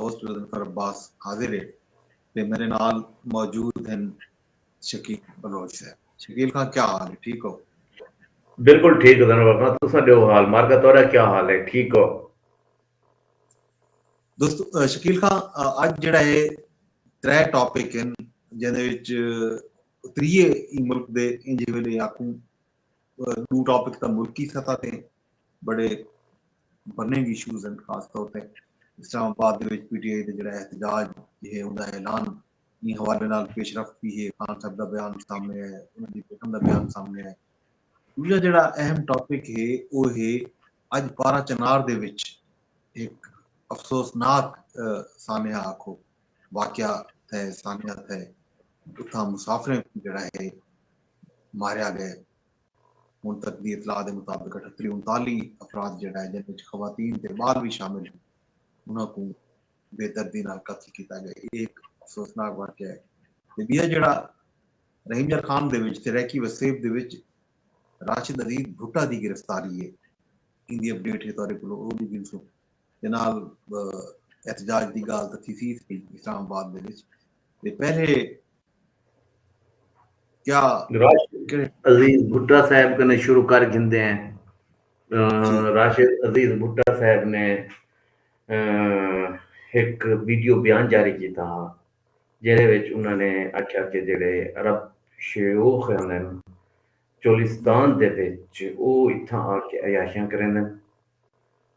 Host Zafar ਅब्बास ਹਾਜ਼ਰ है ਤੇ ਮੇਰੇ ਨਾਲ ਮੌਜੂਦ ਹਨ शकील बलोच साहब। शकील खान, क्या हाल है? ठीक हो? बिल्कुल ठीक है धन्यवाद। तुसा दो हाल मार्का तोरा क्या हाल है? ठीक हो दोस्तों? शकील खान, ਅੱਜ ਜਿਹੜਾ ਹੈ त्रै टॉपिक ਹਨ ਜਿਹਦੇ ਵਿੱਚ ਤਰੀਏ ਮੁਲਕ ਦੇ ਇੰਜ ਵੇਲੇ ਆਖੂ टू टॉपिक ਤਾਂ ਮੁਲਕੀ ਸਤਹ ਤੇ ਬੜੇ ਬਰਨਿੰਗ ਇਸ਼ੂਜ਼ ਹਨ। ਖਾਸ ਤੌਰ ਤੇ ਇਸਲਾਮਾਬਾਦ ਦੇ ਵਿੱਚ ਪੀਟੀਆਈ ਦੇ ਜਿਹੜਾ ਇhtਜਾਜ ਇਹ ਉਹਦਾ ਐਲਾਨ ਇਹ ਹਵਾਲੇ ਨਾਲ ਪੇਸ਼ਰਫਤ ਵੀ ਹੈ। ਖਾਨ ਸਾਹਿਬ ਦਾ ਬਿਆਨ ਸਾਹਮਣੇ ਹੈ, ਉਹਨਾਂ ਦੀ ਬੇਗਮ ਦਾ ਬਿਆਨ ਸਾਹਮਣੇ ਹੈ। ਦੂਜਾ ਜਿਹੜਾ ਅਹਿਮ ਟੌਪਿਕ ਹੈ ਉਹ ਹੈ ਅੱਜ 12 ਚਨਾਰ ਦੇ ਵਿੱਚ ਇੱਕ ਅਫਸੋਸਨਾਕ ਸਾਨਿਆ ਆਖੋ ਵਾਕਿਆ ਹੈ, ਸਾਨਿਅਤ ਹੈ। ਉੱਥਾਂ ਮੁਸਾਫਿਰ ਜਿਹੜਾ ਹੈ ਮਾਰਿਆ ਗਿਆ। ਹੁਣ ਤੱਕ ਦੀ ਇਤਲਾਹ ਦੇ ਮੁਤਾਬਕ 38-39 ਅਫਰਾਦ ਜਿਹੜਾ ਹੈ ਜਿਹਦੇ ਵਿੱਚ ਖਵਾਤੀਨ ਤੇ ਬਾਲ ਵੀ ਸ਼ਾਮਿਲ ਹਨ, ਉਹਨਾਂ ਨੂੰ ਬੇਦਰਦੀ ਨਾਲ ਕਤਲ ਕੀਤਾ ਗਿਆ। ਇਹ ਇੱਕ ਅਫਸੋਸਨਾਕ ਵਾਕਿਆ ਹੈ। ਤੇ ਦੂਜਾ ਜਿਹੜਾ ਰਹੀਮਯਰ ਖਾਨ ਦੇ ਵਿੱਚ ਤੇ ਰੈਕੀ ਵਸੇਬ ਦੇ ਵਿੱਚ ਰਾਸ਼ਿਦ ਅਜ਼ੀਜ਼ ਭੁੱਟਾ ਦੀ ਗ੍ਰਿਫਤਾਰੀ ਹੈ। ਇਹਦੀ ਅਪਡੇਟ ਹੈ ਤੁਹਾਡੇ ਕੋਲ ਉਹ ਵੀ ਗਿਣ ਸੋ ਤੇ ਨਾਲ एहतजाज की गाल तो थी इस्लामाबाद ਦੇ ਵਿੱਚ ਤੇ पहले क्या अजीज भुट्टा साहब कने शुरू कर गिंदे हैं। राशिद अजीज भुट्टा साहब ने एक वीडियो बयान जारी किया ਜਿਹਦੇ ਵਿੱਚ ਉਹਨਾਂ ਨੇ ਆਖਿਆ ਕਿ ਜਿਹੜੇ ਅਰਬ ਸ਼ਯੂਖ ਹਨ ਚੋਲਿਸਤਾਨ ਦੇ ਵਿੱਚ ਉਹ ਇੱਥਾਂ ਆ ਕੇ ਅਯਾਸ਼ੀਆਂ ਕਰਨ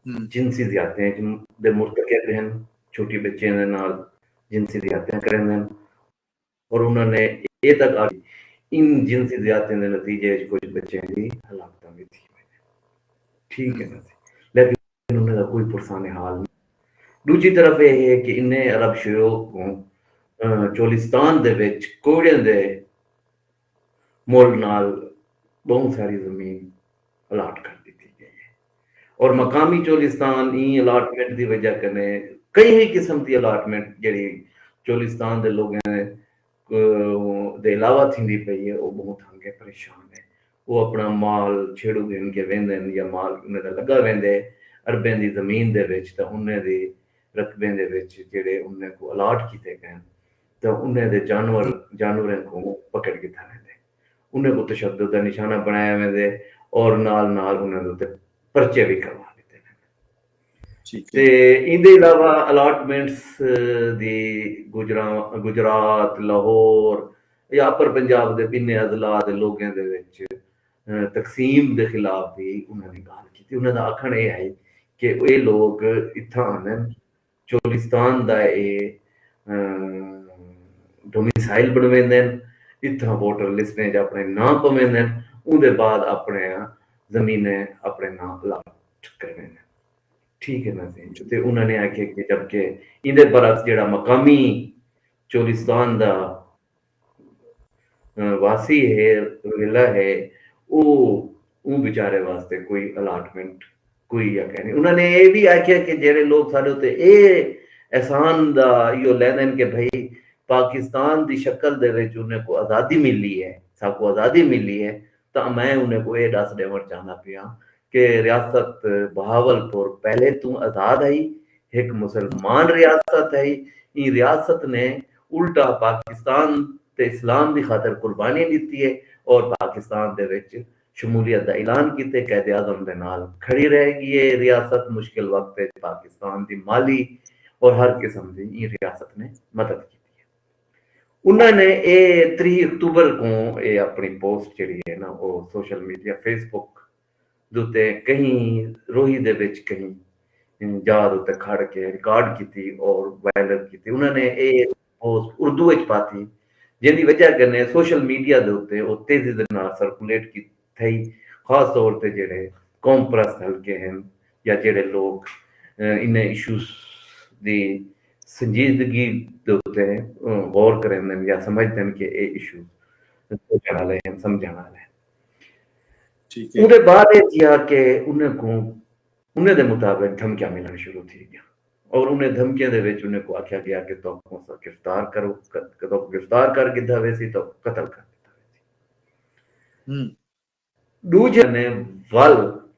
ਜਿਨਸੀ ਜ਼ਿਆਦਤੀਆਂ ਦੇ ਮੁਰਤਕਬ ਹਨ। ਛੋਟੇ ਬੱਚਿਆਂ ਦੇ ਨਾਲ ਜਿਨਸੀ ਜ਼ਿਆਦਤੀਆਂ ਕਰਨ ਔਰ ਉਹਨਾਂ ਨੇ ਇਹ ਤੱਕ ਆ ਇਨ ਜਿਨਸੀ ਜ਼ਿਆਦਤੀਆਂ ਦੇ ਨਤੀਜੇ ਵਿੱਚ ਕੁਝ ਬੱਚਿਆਂ ਦੀ ਹਲਾਕਤਾਂ ਵੀ ਥੀ। ਠੀਕ ਹੈ ਨਾ, ਲੇਕਿਨ ਉਹਨਾਂ ਦਾ ਕੋਈ ਪੁਰਸਾਨੇ ਹਾਲ ਨਹੀਂ। ਦੂਜੀ ਤਰਫ ਇਹ ਹੈ ਕਿ ਇੰਨੇ ਅਰਬ ਸ਼ਯੂਖ ਨੂੰ ਚੋਲਿਸਤਾਨ ਦੇ ਵਿੱਚ ਕੋੜਿਆਂ ਦੇ ਮੁੱਲ ਨਾਲ ਬਹੁਤ ਸਾਰੀ ਜ਼ਮੀਨ ਅਲਾਟ ਕਰ ਦਿੱਤੀ ਗਈ ਹੈ ਔਰ ਮਕਾਮੀ ਚੋਲਿਸਤਾਨ ਇਹ ਅਲਾਟਮੈਂਟ ਦੀ ਵਜ੍ਹਾ ਕਨੇ ਕਈ ਕਿਸਮ ਦੀ ਅਲਾਟਮੈਂਟ ਜਿਹੜੀ ਚੋਲਿਸਤਾਨ ਦੇ ਲੋਕਾਂ ਦੇ ਇਲਾਵਾ ਥੀਂਦੀ ਪਈ ਹੈ ਉਹ ਬਹੁਤ ਹੰਗੇ ਪਰੇਸ਼ਾਨ ਹੈ। ਉਹ ਆਪਣਾ ਮਾਲ ਛੇੜੂ ਗਿਣ ਕੇ ਵਹਿੰਦੇ ਨੇ ਜਾਂ ਮਾਲ ਉਹਨਾਂ ਦਾ ਲੱਗਾ ਵਹਿੰਦੇ ਅਰਬਾਂ ਦੀ ਜ਼ਮੀਨ ਦੇ ਵਿੱਚ ਤਾਂ ਉਹਨਾਂ ਦੇ ਰਕਬੇ ਦੇ ਵਿੱਚ ਜਿਹੜੇ ਉਹਨਾਂ ਕੋ ਅਲਾਟ ਕੀਤੇ ਗਏ ਤਾਂ ਉਹਨਾਂ ਦੇ ਜਾਨਵਰਾਂ को पकड़ के था रहंदे, उन्हें को तशद्दुद का निशाना बनाया वेंदे और नाल उन्हां दे उत्ते परचे भी करवा दित्ते ते इहदे इलावा अलाटमेंट्स दी गुजरात लाहौर या अपर पंजाब दे बिन्ने अजला दे लोगों दे विच तकसीम दे खिलाफ भी उन्हां ने गल कीती। उन्हां दा आखण ये है कि ये लोग इत्थां आंदे चोलिस्तान दा डोमिसाइल बनवेंदे इत्थां वोटर लिस्टें च अपने नाम पवेंदे उहदे बाद अपने जमीनें अपने नाम अलाट करवेंदे। ठीक है ना जी। ते उन्होंने आखे कि जबकि इहदे बरक्स जेड़ा मकामी चोलिस्तान दा वासी है विला है वो बेचारे वास्ते कोई अलाटमेंट कोई या कहने। उन्होंने ये भी आख्या कि जेड़े लोग साडे उत्ते एहसान दा इहो लैंदे कि भाई पाकिस्तान की शक्ल दे विच उन्हें को आज़ादी मिली है, सबको आज़ादी मिली है, तो मैं उन्हें को यह दस देना चाहना पिया कि रियासत बहावलपुर पहले तू आज़ाद है, एक मुसलमान रियासत है। ये रियासत ने उल्टा पाकिस्तान ते इस्लाम की खातर कुर्बानी दी है और पाकिस्तान दे विच शमूलियत का ऐलान किए। कैद आज़म दे नाल खड़ी रहेगी ये रियासत मुश्किल वक्त पाकिस्तान की माली और हर किस्म की ये रियासत ने मदद की। उन्होंने ये 3 अक्तूबर को ये अपनी पोस्ट जी है ना वो सोशल मीडिया फेसबुक दुते कहीं रोही दे विच कहीं याद उत्ते खड़ के रिकॉर्ड की और वायरल की। उन्होंने ये पोस्ट उर्दू विच पाती जिहदी वजह कन्नै सोशल मीडिया दे उत्ते वो तेजी दे नाल सर्कुलेट की थई। खास तौर ते जेड़े कौम परस्त हलके हैं या जेड़े लोग इन इशूज दी संजीदगी दे उत्ते गौर करें या समझते हैं कि ये इशू सोचण वाले हैं, समझण वाले हैं। उसके बाद ये किया कि उन्हें दे मुताबिक धमकियां मिलना शुरू थी गया और उन्हें धमकियां दे विच उन्हें को आख्या गया कि तो गिरफ्तार करो, तो गिरफ्तार कर दिता वैसी तो कत्ल कर दिता वैसी। दूजे ने वल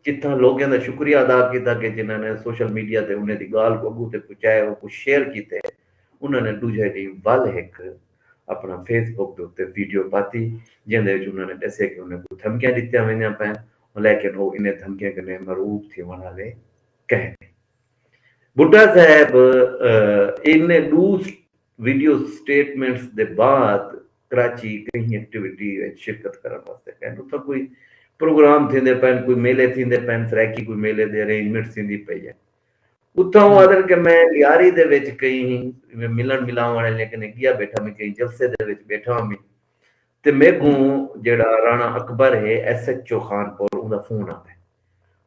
जितना लोगों का शुक्रिया अदा किया कि जिन्होंने सोशल मीडिया ते उन्हें दी गाल को अगू ते पहुंचाया, वो कुछ शेयर किए, उन्होंने दूजे दी वल एक अपना फेसबुक के उत्ते वीडियो पाती जिंदे विच उन्होंने दस्सिया कि उन्हें कोई धमकियां दित्तियां वेंदियां पैन, लेकिन वो इन्हें धमकियां कन्नै मरूब थी वाले कहे। भुट्टा साहब इन दू वीडियो स्टेटमेंट्स दे बाद कराची कहीं एक्टिविटी शिरकत करने वास्ते कहे, उत्थे कोई प्रोग्राम थींदे पैन, कोई मेले थींदे पैन, सराकी कोई मेले दे अरेंजमेंट थींदी पई है। उत्थों आदर के मैं लियारी दे विच कई मिलन मिलावन वाले कने गया बैठा, मैं कई जलसे दे विच बैठा मैं ते मेरे को जेड़ा राणा अकबर है SHO खानपुर उनका फोन आता है।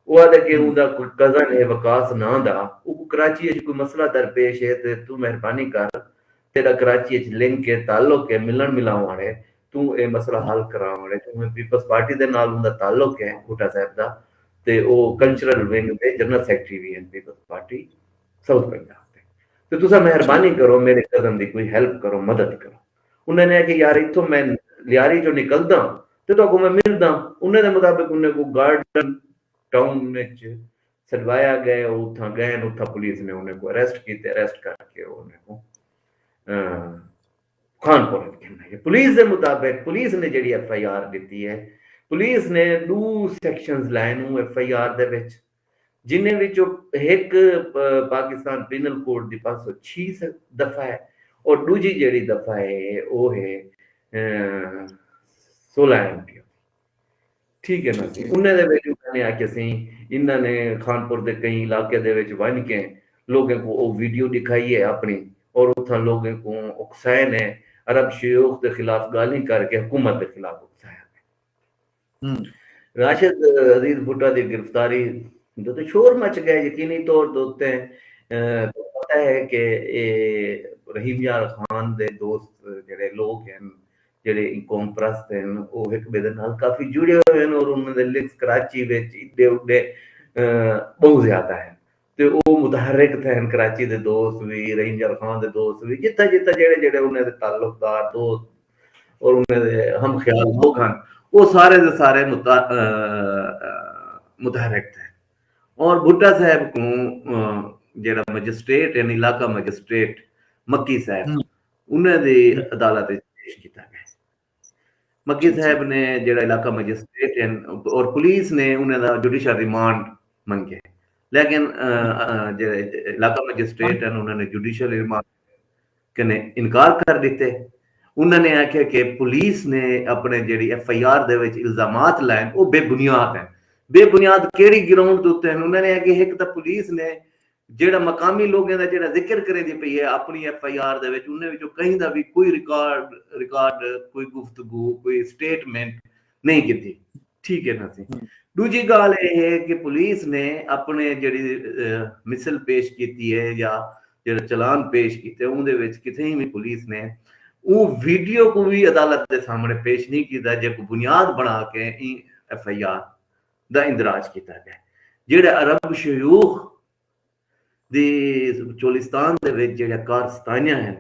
वो आदे कि उनका कोई कजन है वकास नाम दा, वो कराची च कोई मसला दरपेश है ते तू मेहरबानी कर, तेरा कराची च लिंक है, ताल्लुक है, मिलन मिलावन वाले, तू ये मसला हल करावन वाले, तू पीपल्स पार्टी दे नाल उनका ताल्लुक है भुट्टा साहब दा, ते वो कल्चरल विंग दे जनरल सैकटरी भी हैं पीपल्स पार्टी साउथ पंजाब दे, ते तुसा मेहरबानी करो मेरे कजन दी कोई हेल्प करो, मदद करो। उन्होंने कि यार इथों मैं लियारी चो निकलदा ते तो मैं मिलदा, उन्हें दे मुताबिक उन्हें को गार्डन टाउन विच सदवाया गया, उथा गए, उथा पुलिस ने उन्हें को अरेस्ट किया, अरेस्ट करके उन्हें को खानपुर कहना। पुलिस के मुताबिक पुलिस ने जी FIR दी है, पुलिस ने 2 सैक्शंस लाए FIR दे विच, जिन्हें विचों एक पाकिस्तान पिनल कोड की 506 दफा है और दूजी जी दफा है वो है 16 MPO। ठीक है ना सी, उन्हें दे विच उन्होंने आके सी इन्होंने खानपुर के कई इलाके दे विच वन के लोगों को वो वीडियो दिखाई है अपनी, और उतना लोगों को उकसाए ने अरब शयूख के खिलाफ गाली करके हुकूमत के खिलाफ उकसाया। राशिद अजीज भुट्टा की गिरफ्तारी तो शोर मच गया, यकीनी तौर दोते पता है कि रहीम यार खान दे दोस्त जेडे लोग हैं जेडे कौम परस्त हैं वो एक दूसरे नाल काफी जुड़े हुए हैं, और उन्होंने लिंक्स कराची विच इड्डे उड्डे बहुत ज्यादा है, तो वो मुतहरिक थे कराची दे दोस्त भी, रहीम यार खान दे दोस्त भी, जितना जितना जेडे जेडे उन्हें ताल्लुकदार दोस्त और उन्हें हम ख्याल लोग हैं, वो सारे के सारे मुतहरिक थे। और भुट्टा साहब को जेड़ा मजिस्ट्रेट यानी इलाका मजिस्ट्रेट मक्की साहब उन्हें दी अदालत पेश किया गया। मक्की साहब ने जेड़ा इलाका मजिस्ट्रेट है और पुलिस ने उन्हें दा जुडिशल रिमांड मंगे, लेकिन जेड़े इलाका मजिस्ट्रेट है उन्होंने जुडिशल रिमांड कने इनकार कर दिते। उन्होंने आख्या कि पुलिस ने अपने जेड़ी FIR दे विच इल्जामात लाए वो बेबुनियाद हैं। बेबुनियाद केड़ी ग्राउंड दे उत्ते हैं? उन्होंने आख्या एक तो पुलिस ने जेड़ा मकामी लोगों का जेड़ा जिक्र करे दी पई है अपनी FIR दे विच, उन्हें विचों कहीं दा भी कोई रिकॉर्ड कोई गुफ्तगू कोई स्टेटमेंट नहीं की। ठीक है ना सी। दूजी गाल ये है कि पुलिस ने अपने जेड़ी मिसल पेश की है या जेड़ा चलान पेश किए उनदे विच किथे भी पुलिस ने वो वीडियो को भी अदालत के सामने पेश नहीं किया जो बुनियाद बना के FIR दा इंदराज किया गया। जेड़े अरब शयूख दी चोलिस्तान दे विच जेड़े कारस्तानियां हैं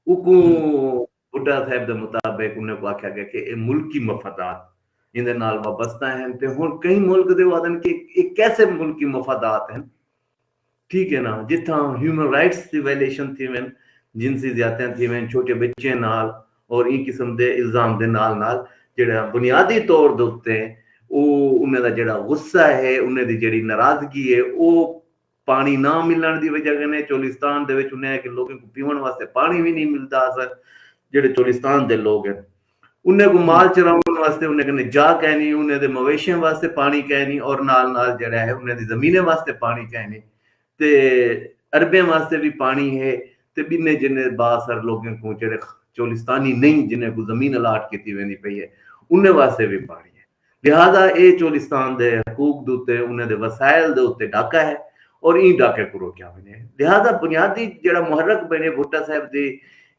उको भुट्टा साहब दे मुताबिक उन्हें को आख्या गया कि मुल्की मफादात इनदे नाल वाबस्ता हैं, ते हुण कई मुल्क दे वादन कि ये कैसे मुल्की मफादात हैं। ठीक है ना, जिथा ह्यूमन राइट्स की वायलेशन थी वन, जिनसी ज्यादतियां थी वन छोटे बच्चे नाल और ई किस्म दे इल्जाम दे नाल जेड़ा बुनियादी तौर दे उत्ते वो उन्हें दा जेड़ा गुस्सा है उन्हें दी जेड़ी नाराजगी है वो पानी ना मिलण दी वजह कने चोलिस्तान दे विच उन्हें कि लोगों को पीवन वास्ते पानी भी नहीं मिलदा अस जेड़े चोलिस्तान दे लोग हैं उन्हें को माल चराउण वास्ते उन्हें कने जा कहनी, उन्हें दे मवेशियां वास्ते पानी कहनी और नाल जेड़ा है उन्हें दी जमीनें वास्ते पानी कहनी ते अरबे वास्ते भी पानी है ते बिन्ने जिन्ने बासर लोगों को जेड़े चोलिस्तानी नहीं जिन्हें को जमीन अलाट की वेंदी पई है उन्हें वास्ते भी पानी है। लिहाजा ये चोलिस्तान दे हकूक दे उत्ते उन्हें दे वसाइल दे उत्ते डाका है और ई डाके को रोकिया बने। लिहाजा बुनियादी जेड़ा मुहर्रक बने भुट्टा साहब दी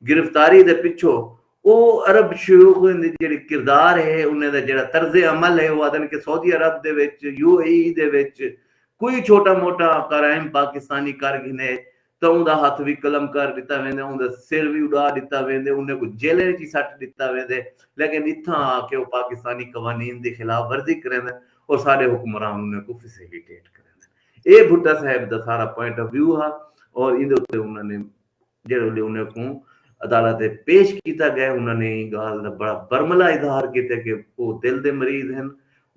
गिरफ्तारी दे पिछो वो अरब शयूख दी जेड़ी किरदार है उन्हें दा जेड़ा तर्ज अमल है वो आदन के सऊदी अरब दे विच UAE दे विच कोई छोटा मोटा क्राइम पाकिस्तानी कर गिने तो उनका हाथ भी कलम कर दिता वेंदे, उनका सिर भी उड़ा दिता वेंदे, उन्हें को जेल में सट दिता वेंदे, लेकिन इत्था आके वो पाकिस्तानी कवानीन की खिलाफ वर्जी करें اور سارے حکمران انہیں کو فیسیلیٹیٹ کریں. یہ بھٹا صاحب دا سارا پوائنٹ آف ویو ہے. اور ادھر انہوں نے جڑے انہیں کو عدالت پیش کیتا گیا, انہوں نے گال دا بڑا برملا اظہار کیتا کہ وہ دل دے مریض ہیں,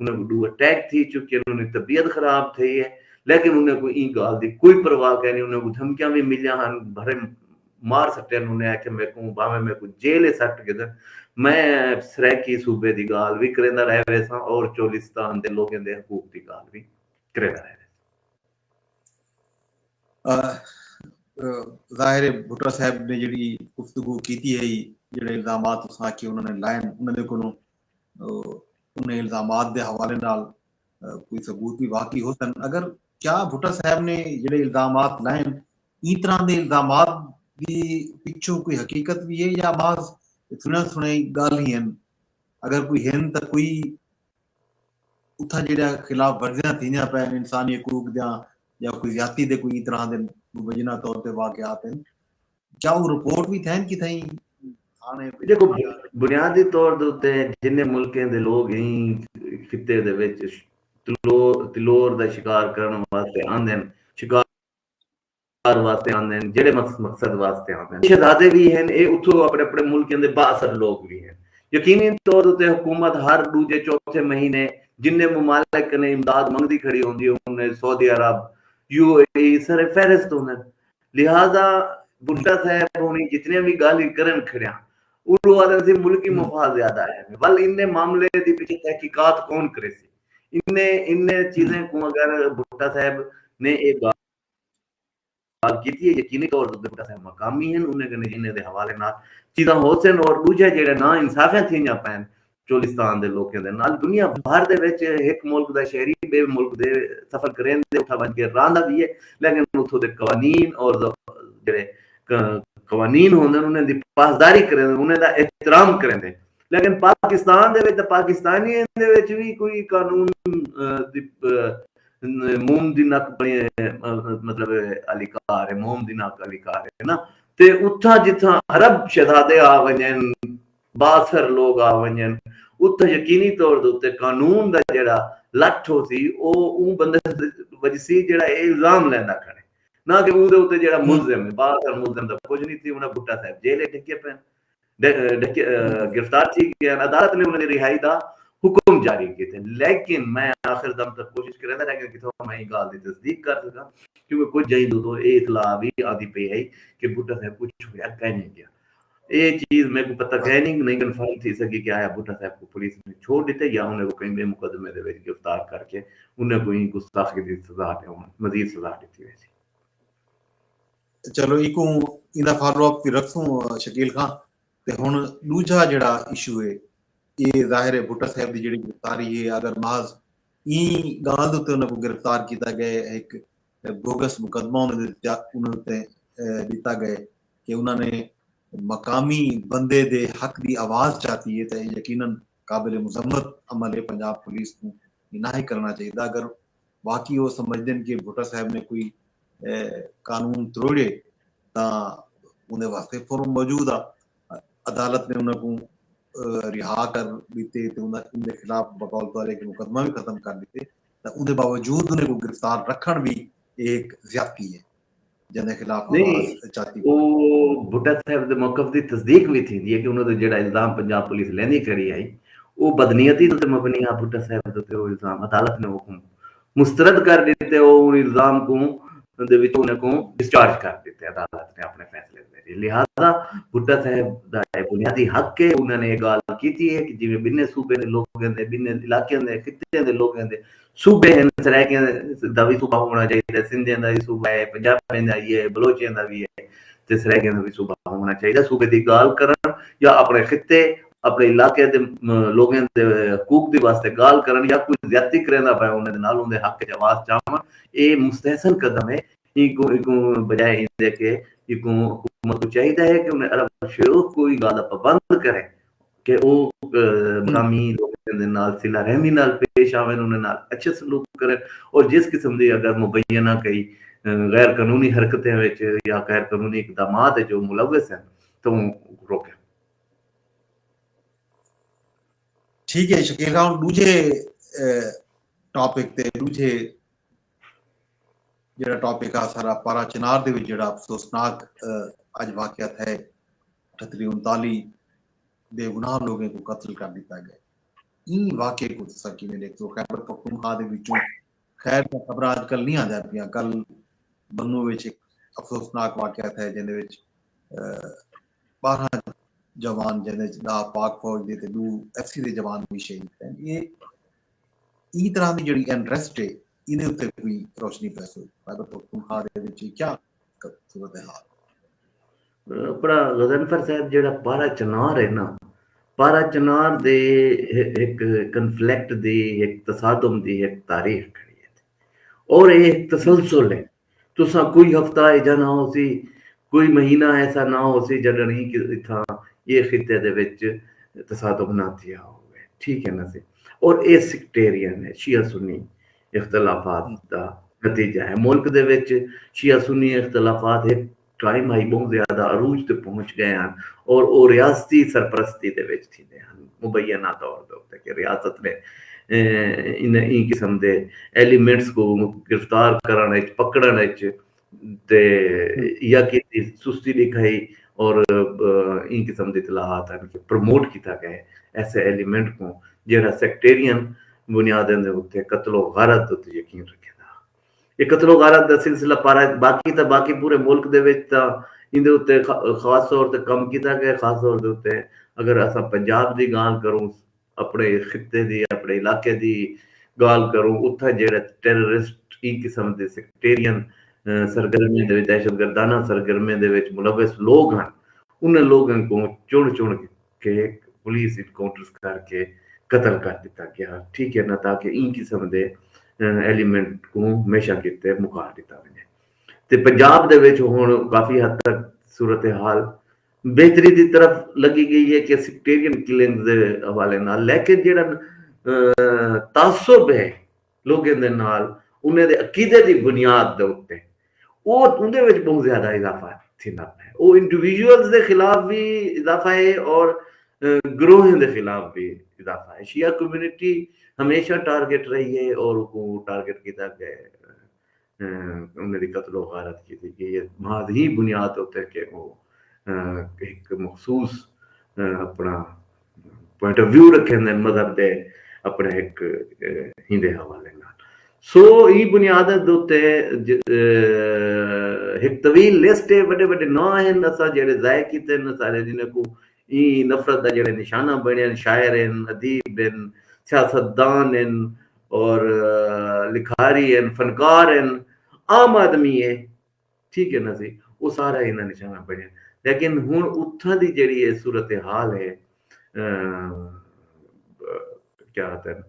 انہیں کو ڈو اٹیک تھی چکے, انہوں نے طبیعت خراب تھی ہے, لیکن انہیں کو این گال دی کوئی پرواہ کہ نہیں. انہیں کو دھمکیاں بھی ملیاں ہیں, بھرے مار سکتے ہیں. انہیں آکھے میں کو باویں میں کو جیلے سٹ کے دن میں سریکی صوبے دی گال بھی کریندا رہے ویسا, اور چولستان دے لوگوں دے حقوق دی گال بھی کریندا رہے. ظاہر بھٹا صاحب نے جڑی گفتگو کیتی ہے, جڑے الزامات اساں کہ انہوں نے لائن انہوں نے کولوں انہیں الزامات دے حوالے نال کوئی ثبوت بھی واقعی ہو سن. اگر کیا بھٹا صاحب نے جڑے الزامات لائن ای طرح دے الزامات بھی پچھوں کوئی حقیقت بھی ہے یا بعض سنے سنے گل ہی ہیں؟ اگر کوئی ہیں تو کوئی اتھا جڑا خلاف ورزیاں تھیاں پہ انسانی حقوق دیاں یا کوئی زیادتی دے کوئی طرح دے مبینہ طور پہ واقعات ہیں, کیا وہ رپورٹ بھی تھیں کہ تھیں تھانے؟ دیکھو بنیادی طور تے جن ملکیں دے لوگ ہیں خطے دے وچ تلور دا شکار کرن واسطے آندے, شکار واسطے آندے, جڑے مقصد واسطے آندے, شہزادے بھی ہیں, اے اتھوں اپنے اپنے ملکیں دے بااثر لوگ بھی ہیں. یقینی طور تے حکومت ہر دوجے چوتھے مہینے جن ممالک نے امداد منگدی کھڑی ہوندی انہیں سعودی عرب یو اے ای سر فہرست ہونے. لہذا بھٹا صاحب ہونی جتنے بھی گالی کرن کھڑیاں اردو والے سے ملکی مفاد زیادہ ہے. ول ان معاملے دی پیچھے تحقیقات کون کرے سی؟ ان چیزیں کو اگر بھٹا صاحب نے ایک بات کیتی ہے, یقینی طور پر بھٹا صاحب مقامی ہیں, انہیں کنے جنہیں دے حوالے نال چیزاں ہو سن. اور دوجے جڑے نا انصافیاں تھیاں پین چولستان دے لوگوں دے نال دنیا باہر دے وچ ایک ملک دا شہری بے ملک دے سفر کرین دے اٹھا بن کے راندا بھی ہے, لیکن اتھوں دے قوانین اور جڑے قوانین ہوندے انہیں دی پاسداری کریں, انہیں دا احترام کریں دے. لیکن پاکستان دے وچ پاکستانی دے وچ بھی کوئی قانون موم دی نک مطلب علی کار ہے, موم دی نک علی کار ہے نا. تے اتھا جتھا عرب شہزادے آ ونجن, باثر لوگ آ ونجن, اتھا یقینی طور تے قانون دا جڑا لٹھ ہو سی او بندے وجسی جڑا الزام لیندا کھڑے, نہ کہ اون دے اوتے جڑا ملزم ہے. باثر ملزم دا کچھ نہیں تھی. انہاں بھٹا صاحب جیلے ڈھکے پے گرفتار تھی گیا, عدالت نے انہوں نے رہائی دا حکم جاری کیے تھے. لیکن میں آخر دم تک کوشش کر رہا تھا لیکن کتوں میں گال دی تصدیق کر سکا, کیونکہ کچھ جائیں دو اے اطلاع بھی آدھی پہ ہے کہ بھٹا صاحب کچھ ہوا کہنے گیا. یہ چیز میں کو پتہ نہیں کنفرم تھی سکی کہ آیا بھٹا صاحب کو پولیس نے چھوڑ دیتے یا انہیں کو کہیں بے مقدمے دے وچ گرفتار کر کے انہیں کوئی گستاخی دی سزا دے مزید سزا دیتی ویسی. چلو ایک انہاں فالو اپ رکھوں شکیل خان. تے ہن دوجا جڑا ایشو ہے یہ ظاہر ہے بھٹا صاحب دی جڑی گرفتاری ہے, اگر محض این گال دے انہاں کو گرفتار کیتا گیا ایک بوگس مقدمہ انہوں نے دیتا گئے کہ انہوں نے مقامی بندے دے حق دی آواز چاہتی ہے, تو یقیناً قابل مذمت عمل ہے. پنجاب پولیس کو نہ ہی کرنا چاہیے. اگر باقی وہ سمجھتے ہیں کہ بھٹا صاحب نے کوئی قانون تروڑے تو انہیں واسطے فورم موجود آ, عدالت نے انہوں کو رہا کر دیتے, ان کے خلاف بقول طور کے مقدمہ بھی ختم کر دیتے, ان کے باوجود انہیں کو گرفتار رکھن بھی ایک زیادتی ہے جن کے خلاف آواز چاہتی. وہ بھٹا صاحب دے موقف دی تصدیق بھی تھی کہ انہوں نے جڑا الزام پنجاب پولیس لینی کری آئی وہ بدنیتی تے مبنی ہے. بھٹا صاحب دے وہ الزام عدالت نے حکم مسترد کر دیتے, وہ الزام کو دے وچ انہاں کو ڈسچارج کر دیتے عدالت نے اپنے فیصلے میں. لہذا بھٹا صاحب دا بنیادی حق ہے, انہوں نے یہ گل کیتی ہے کہ جویں بننے صوبے دے لوگوں دے بننے علاقے دے خطے دے لوگوں دے صوبے ہیں, سرائکیاں دا بھی صوبہ ہونا چاہیے, سندھیاں دا بھی صوبہ ہے, پنجابیاں دا بھی ہے, بلوچیاں دا بھی ہے, تے سرائکیاں دا بھی صوبہ ہونا چاہیے. صوبے دی گال کرن یا اپنے خطے اپنے علاقے دے لوگوں دے حقوق دی واسطے گال کرن یا کوئی زیادتی کریندا پیا انہاں دے نال اون دے حق وچ آواز چاہون, یہ مستحسن قدم ہے. بجائے دے کے حکومت کو چاہیے ہے کہ انہیں عرب شیوخ کوئی گال پابند کرے کہ وہ مقامی لوگوں دے نال صلہ رحمی نال پیش آویں, انہیں نال اچھے سلوک کریں, اور جس قسم دی اگر مبینہ کئی غیر قانونی حرکتیں وچ یا غیر قانونی اقدامات جو ملوث ہیں تو روکیں. ٹھیک ہے شکیل خان. دوجے ਟੌਪਿਕ ਤੇ ਦੂਜੇ ਜਿਹੜਾ ਟੌਪਿਕ ਆ ਸਾਰਾ ਪਾਰਾ ਚਨਾਰ ਦੇ ਵਿੱਚ ਜਿਹੜਾ ਅਫਸੋਸਨਾਕ ਅੱਜ ਵਾਕਿਆਤ ਹੈ 3839 ਬੇਗੁਨਾਹ ਲੋਕਾਂ ਨੂੰ ਕਤਲ ਕਰ ਦਿੱਤਾ ਗਿਆ। ਇਹ ਵਾਕਿਆ को तुसा किवें देखते हो? खैबर पख्तूनख्वा ਦੇ ਵਿੱਚੋਂ ਖੈਰ ਖਬਰਾਂ ਅੱਜ ਕੱਲ ਨਹੀਂ ਆਉਂਦੀਆਂ ਪਈਆਂ। ਕੱਲ ਬੰਨੂ ਵਿੱਚ ਇੱਕ ਅਫਸੋਸਨਾਕ ਵਾਕਿਆਤ ਹੈ ਜਿਹਦੇ ਵਿੱਚ 12 ਜਵਾਨ ਜਿਹਦੇ ਵਿੱਚ ਦਾ ਪਾਕ ਫੌਜ ਦੇ ਤੇ 2 ਐਫਸੀ ਦੇ ਜਵਾਨ ਵੀ ਸ਼ਹੀਦ ਹੈ। ਇਹ ਤਰ੍ਹਾਂ ਦੀ ਜਿਹੜੀ ਇੰਟਰਸਟ ਹੈ ਇਹਦੇ ਉੱਤੇ ਕੋਈ ਰੋਸ਼ਨੀ ਪੈ ਸਕਦੀ ਖੈबर पख्तूनख्वा ਦੇ ਵਿੱਚ ਕੀ ਸੂਰਤ ਹਾਲ? ਆਪਣਾ ਗਜ਼ਨਫਰ ਸਾਹਿਬ ਜਿਹੜਾ ਪਾਰਾ ਚਨਾਰ ਹੈ ਨਾ, ਪਾਰਾ ਚਨਾਰ ਦੇ ਇੱਕ ਕਨਫਲਿਕਟ ਦੀ, ਇੱਕ ਤਸਾਦਮ ਦੀ ਇੱਕ ਤਾਰੀਖ ਖੜੀ ਹੈ ਔਰ ਇਹ ਤਸਲਸਲ ਹੈ। ਤੁਸਾਂ ਕੋਈ ਹਫਤਾ ਐਜਾ ਨਾ ਹੋ ਸੀ, ਕੋਈ ਮਹੀਨਾ ਐਸਾ ਨਾ ਹੋ ਸੀ ਜਦ ਨਹੀਂ ਕਿ ਇਥਾਂ ਇਹ ਖਿੱਤੇ ਦੇ ਵਿੱਚ ਤਸਾਦਮ ਨਾ ਥਿਆ ਹੋਵੇ। ਠੀਕ ਹੈ ਨਾ ਸੀ। ਔਰ ਇਹ ਸੈਕਟੇਰੀਅਨ ਹੈ, ਸ਼ੀਆ ਸੁਨੀ ਇਖਤਲਾਫਾਤ ਦਾ ਨਤੀਜਾ ਹੈ। ਮੁਲਕ ਦੇ ਵਿੱਚ ਸ਼ੀਆ ਸੁਨੀ ਇਖਤਲਾਫਾਤ ਇੱਕ ਟਾਈਮ ਆਈ ਬਹੁਤ ਜ਼ਿਆਦਾ ਅਰੂਜ ਤੇ ਪਹੁੰਚ ਗਏ ਹਨ ਔਰ ਉਹ ਰਿਆਸਤੀ ਸਰਪ੍ਰਸਤੀ ਦੇ ਵਿੱਚ ਥੀਂਦੇ ਹਨ ਮੁਬੈਨਾ ਤੌਰ ਦੇ ਉੱਤੇ ਕਿ ਰਿਆਸਤ ਨੇ ਇਹ ਕਿਸਮ ਦੇ ਐਲੀਮੈਂਟਸ को गिरफ्तार करने पकड़ने ते या कि सुस्ती दिखाई और इन किस्म के इतलाहात हैं कि प्रमोट किया गया ऐसे एलिमेंट को जेड़ा सेक्टेरियन बुनियादों के उत्ते कत्लो गारत उत्ते यकीन रखेगा। ये कत्लो गारत का सिलसिला पारा बाकी पूरे मुल्क दे विच तां इहदे उत्ते खास तौर ते कम किया गया। खास तौर के उत्ते अगर असां पंजाब की गाल करूं, अपने खिते की, अपने इलाके की गाल करूं, उत्थे जेड़े टैररिस्ट ई किस्म के सेक्टेरियन सरगर्मियों के दहशतगर्दाना सरगर्मियों के मुलविस लोग हैं, उन लोगों को चुन के पुलिस इनकाउंटर्स करके कत्ल कर दिता गया। ठीक है ना, ताकि इन किस्म के एलीमेंट को हमेशा किते मुका दिता वजे। ते पंजाब दे विच हुण काफ़ी हद तक सूरत हाल बेहतरी की तरफ लगी गई है कि सेक्टेरियन किलिंग के हवाले नाल, लेकिन जिहड़ा तासुब है लोगों के नाल उन्हें दे अकीदे की बुनियाद के उत्ते उहदे विच बहुत ज़्यादा इजाफा थिंदा है। वो इंडिविजुअल्स के खिलाफ भी इजाफा है और ग्रोह के खिलाफ भी इजाफा है। शिया कम्युनिटी हमेशा टारगेट रही है और उसको टारगेट किया गया, उन्हें कत्लो गारत की गई है महज ही बुनियाद होते कि वो एक मखसूस अपना पॉइंट ऑफ व्यू रखे मजहब के अपने एक हिंदे हवाले नाल। सो ई बुनियाद दे उत्ते एक तवील लिस्ट है, बड़े बड़े नाम हैं असा जेड़े जाय कीते न सारे जिन्हें को ई नफरत दा जेड़े निशाना बने, शायर हैं, अदीब हैं, सियासतदान हैं और लिखारी हैं, फनकार हैं, आम आदमी है। ठीक है ना सी, वो सारा इन्हां निशाना बने। लेकिन हुण उत्थां दी जेड़ी सूरत हाल है क्या कहते हैं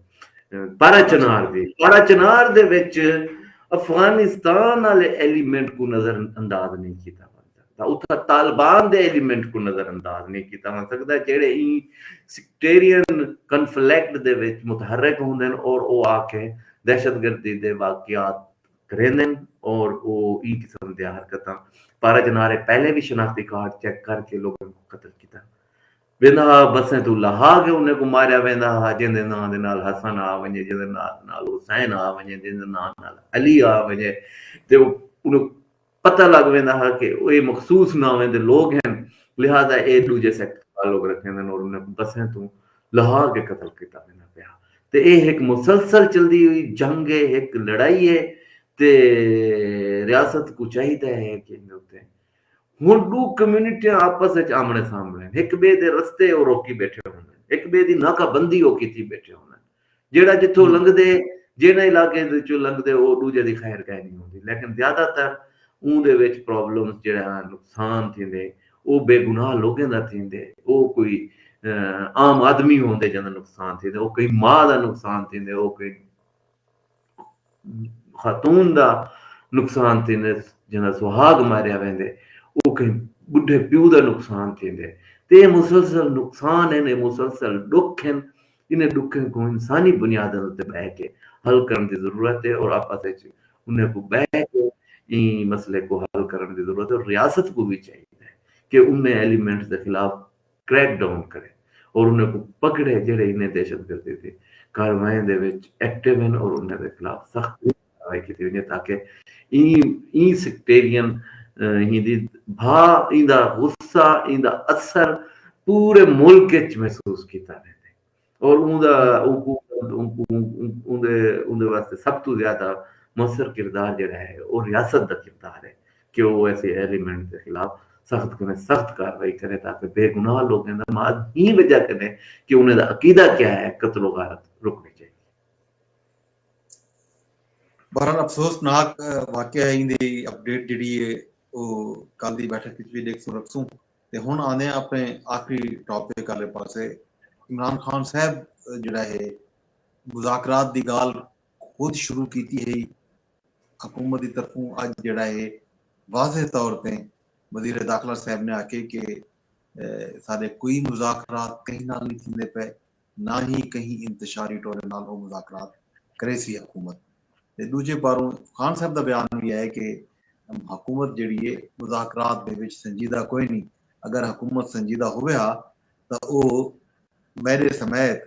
पारा चनार दे विच अफगानिस्तान वाले एलिमेंट को नजरअंदाज नहीं किया जा सकता, उत्थां तालिबान दे एलिमेंट को नजरअंदाज नहीं किया जा सकता जेड़े ई सेक्टेरियन कन्फ्लिक्ट दे विच मुतहरक होंदे और वो आके दहशतगर्दी दे वाकियात करेंदे और वो ई किस्म दी हरकतां पारा चनार पहले भी शनाख्ती कार्ड चेक करके लोगों को कत्ल किया वेंदा बसें तू लहा के उन्हें को मारिया वेंदा जिंदे नाम दे नाल हसन आ वने, जिंदे नाल हुसैन आ वने, जिंदे नाम नाल अली आ वने, ते उन्हें पता लग वेंदा कि ये मखसूस नाम दे लोग हैं, लिहाजा ये दूजे सेक्टर लोग रखेंदे और उन्हें बसें तू लहा के कत्ल किया वेंदा पिया। ते ये एक मुसलसल चलदी हुई जंग है, एक लड़ाई है ते रियासत को चाहिए है कि हुण दो कम्युनिटियां आपस में आमने सामने एक बे दे रस्ते और रोकी बैठे होने, एक बे दी नाकाबंदी हो कीती बैठे होने, जेड़ा जिथों लंघदे जेने इलाके दे चों लंघदे वो दूजे दी खैर कह नहीं होंदी। लेकिन ज्यादातर उहदे विच प्रॉब्लम्स जेड़ा नुकसान थींदे वो बेगुनाह लोगों दा थींदे, वो कोई आम आदमी होंदे जिन्दा नुकसान थींदे, वो कोई मां दा नुकसान थींदे, वो कोई खातून दा नुकसान थींदे जिन्दा सुहाग मारिया वेंदे, वो कहीं बुढ़े प्यू का नुकसान थींदे। ते मुसलसल नुकसान है, मुसलसल दुख हैं, इन्हें दुखों को इंसानी बुनियादों पर बह के हल करने की जरूरत है और आपस में उन्हें को बह के इन मसले को हल करने की जरूरत है। और रियासत को भी चाहिए कि उन्हें एलिमेंट्स के खिलाफ क्रैक डाउन करे और उन्हें को पकड़े जेड़े इन्हें दहशतगर्दी थे कार्रवाई दे विच एक्टिव हैं और उन्हां दे खिलाफ सख्त कार्रवाई कीती वञे ताकि ई सेक्टेरियन इंदी भा इंदा गुस्सा इंदा असर पूरे मुल्क विच महसूस कीता वैंदा और उहदे वास्ते सब तो ज्यादा मौसर किरदार जिहड़ा है वो रियासत का किरदार है कि वो ऐसे एलिमेंट के खिलाफ सख्त करें, सख्त कार्रवाई करें ताकि बेगुनाह लोगों का माद ही वजह करें कि उन्हें अकीदा क्या है कत्लो गारत रुकनी चाहिए। बहरहाल अफसोसनाक वाकया है इंदी अपडेट जिहड़ी है ਉਹ ਕੱਲ ਦੀ बैठक ਵਿੱਚ ਵੀ ਦੇਖ ਰੱਖਸੂ ਤੇ ਹੁਣ ਆਨੇ ਆਪਣੇ ਆਖਰੀ ਟੌਪਿਕ ਵਾਲੇ ਪਾਸੇ। ਇਮਰਾਨ ਖਾਨ ਸਾਹਿਬ ਜਿਹੜਾ ਹੈ ਮੁਜ਼ਾਕਰਾਤ ਦੀ ਗੱਲ ਖੁਦ ਸ਼ੁਰੂ ਕੀਤੀ ਹੈ ਹਕੂਮਤ ਦੀ ਤਰਫੋਂ। ਅੱਜ ਜਿਹੜਾ ਹੈ ਵਾਜ਼ਿਹ ਤੌਰ ਤੇ ਵਜ਼ੀਰ ਦਾਖਲਾ ਸਾਹਿਬ ਨੇ ਆਖੇ ਕਿ ਸਾਡੇ ਕੋਈ ਮੁਜ਼ਾਕਰਾਤ ਕहीं ਨਾਲ ਨਹੀਂ ਥਿੰਦੇ ਪਏ, ਨਾ ਹੀ ਕहीं ਇੰਤਸ਼ਾਰੀ ਟੋਰੇ ਨਾਲ ਉਹ ਮੁਜ਼ਾਕਰਾਤ ਕਰੇ ਸੀ ਹਕੂਮਤ। ਤੇ ਦੂਜੇ ਪਾਰੋਂ ਖਾਨ ਸਾਹਿਬ ਦਾ ਬਿਆਨ ਵੀ ਹੈ ਕਿ ਹਕੂਮਤ ਜਿਹੜੀ ਹੈ ਮੁਜ਼ਾਕਰਾਤ ਦੇ ਵਿੱਚ ਸੰਜੀਦਾ ਕੋਈ ਨਹੀਂ। ਅਗਰ ਹਕੂਮਤ ਸੰਜੀਦਾ ਹੋਵੇਗਾ ਤਾਂ ਉਹ ਮੇਰੇ ਸਮੇਤ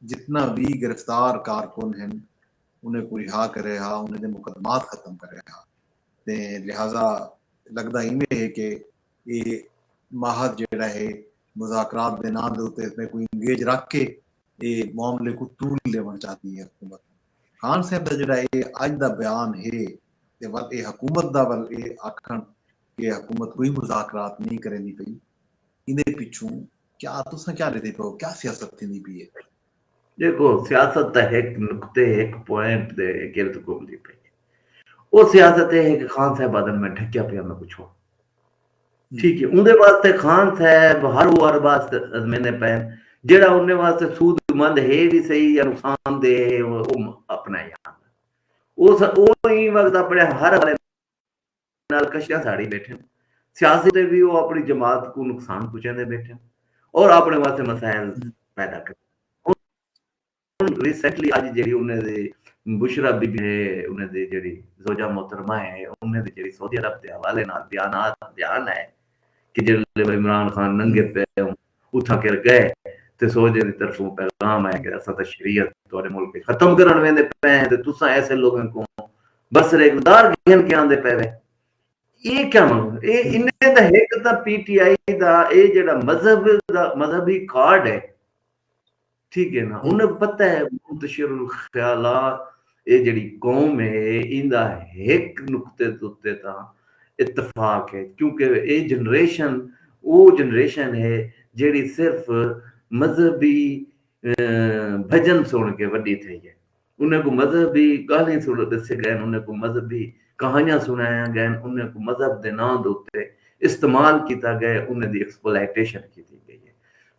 जितना भी गिरफ्तार कारकुन हैं उन्हें को रिहा करे हा, उन्हें दे मुकदमात खत्म करे हा। ते लिहाजा लगदा इवें है कि ये माहद जिहड़ा है मुज़ाकरात दे नाम दे उत्ते इसमें कोई इंगेज रख के ये मामले को तूल लेना चाहती है हुकूमत। खान साहब दा जिहड़ा ये अज दा बयान है ते वल ये हुकूमत दा वल ये आखण कि हुकूमत कोई मुज़ाकरात नहीं करेंदी पई, इहदे पिछों क्या तुसां क्या लेदे पो, क्या सियासत थींदी पई है? देखो सियासत का एक नुकते एक पॉइंट दे गिरद घूमती पई। वो सियासत है कि खान साहब बदन में ढक्या पिया मैं कुछ हो ठीक है उनके वास्ते खान साहब हर वो हर बात अजमेने पैन जेड़ा उनके वास्ते सूदमंद है भी सही या नुकसान दे वो अपना यार वो ही वक्त अपने हर वाले नाल कशियां साड़ी बैठे सियासी भी वो अपनी जमात को नुकसान पहुंचाने बैठे और अपने वास्ते मसाइल पैदा कर। रिसेंटली आज जेडी उन्हें दे बुशरा बीबी है उन्हें दे जेडी जोजा मोहतरमा है उन्हें दे जेडी सऊदी अरब के हवाले नाल बयान है कि जब इमरान खान नंगे पे उठा कर गए ते सऊदी दी तरफों पैगाम है कि असा ता शरीयत तोरे मुल्क खत्म करन वेंदे पे ते तुसा ऐसे लोगों को बस इकदार घेन के आंदे पे। ये क्या मतलब ये इन्ने दा एक ता पीटीआई दा ये जेड़ा मजहब दा मजहबी कार्ड है ठीक है ना, उन्हें पता है मुंतशिरुल ख्यालात ये जड़ी कौम है इंदा एक नुक्ते उत्ते ता इत्तफाक है क्योंकि ये जनरेशन वो जनरेशन है जेड़ी सिर्फ मजहबी भजन सुन के वड्डी थई है। उन्हें को मजहबी गाली सुन दसे गए, उन्हें को मजहबी कहानियां सुनाया गए, उन्हें को मजहब दे नाम दे उत्ते इस्तेमाल किया गया, उन्हें दी एक्सप्लॉयटेशन की गई है।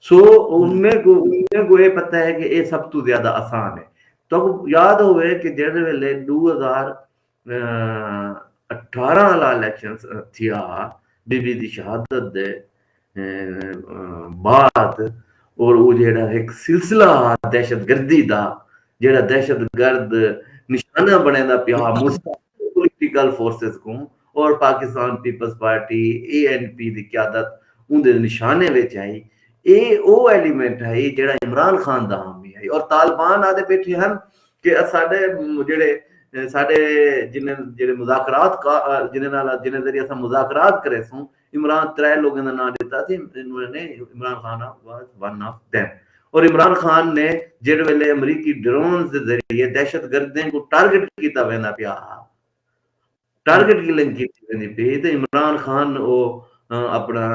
सो उन्हें को ये पता है कि ये सब तो ज्यादा आसान है। तो याद होवे कि जेड़े वेले 2018 वाला इलेक्शन थिया बीबी दी शहादत दे बाद और वो जेड़ा एक सिलसिला दहशतगर्दी दा जेड़ा दहशतगर्द निशाना बनेदा पिया मुस्लिम पॉलिटिकल फोर्सेस को और पाकिस्तान पीपल्स पार्टी ANP दी क़यादत उनदे निशाने विच आई। ये वो एलिमेंट है जेड़ा इमरान खान दा हामी है और तालिबान आदे बैठे हैं कि साडे जेड़े साडे जिन्ने जेड़े मुज़ाकरात का जिन्ने जरिए अस मुज़ाकरात करे सू इमरान 3 लोगों का नाम दिता थी इन्होंने Imran Khan was one of them और इमरान खान ने जेड़े वेले अमेरिकी ड्रोन्स दे जरिए दहशतगर्दों को टारगेट कीता वेंदा पिया टारगेट किलिंग कीती वेंदी पई ते इमरान खान वो अपना